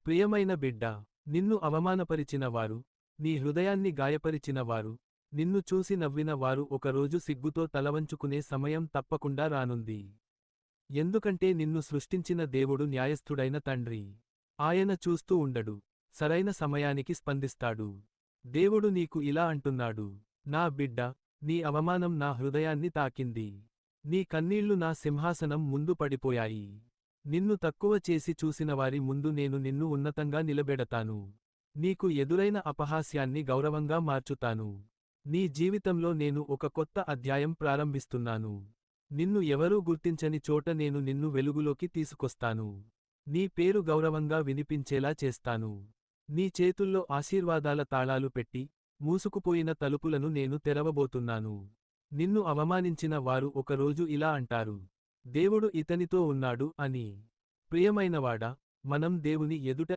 ప్రియమైన బిడ్డా, నిన్ను అవమానపరిచిన వారు, నీ హృదయాన్ని గాయపరిచిన వారు, నిన్ను చూసి నవ్విన వారు ఒకరోజు సిగ్గుతో తలవంచుకునే సమయం తప్పకుండా రానుంది. ఎందుకంటే నిన్ను సృష్టించిన దేవుడు న్యాయస్థుడైన తండ్రి. ఆయన చూస్తూ ఉండడు, సరైన సమయానికి స్పందిస్తాడు. దేవుడు నీకు ఇలా అంటున్నాడు: నా బిడ్డా, నీ అవమానం నా హృదయాన్ని తాకింది. నీ కన్నీళ్లు నా సింహాసనం ముందు పడిపోయాయి. నిన్ను తక్కువ చేసి చూసినవారి ముందు నేను నిన్ను ఉన్నతంగా నిలబెడతాను. నీకు ఎదురైన అపహాస్యాన్ని గౌరవంగా మార్చుతాను. నీ జీవితంలో నేను ఒక కొత్త అధ్యాయం ప్రారంభిస్తున్నాను. నిన్ను ఎవరూ గుర్తించని చోట నేను నిన్ను వెలుగులోకి తీసుకొస్తాను. నీ పేరు గౌరవంగా వినిపించేలా చేస్తాను. నీ చేతుల్లో ఆశీర్వాదాల తాళాలు పెట్టి, మూసుకుపోయిన తలుపులను నేను తెరవబోతున్నాను. నిన్ను అవమానించిన వారు ఒకరోజు ఇలా అంటారు: దేవుడు ఇతనితో ఉన్నాడు అని. ప్రియమైనవాడా, మనం దేవుని ఎదుట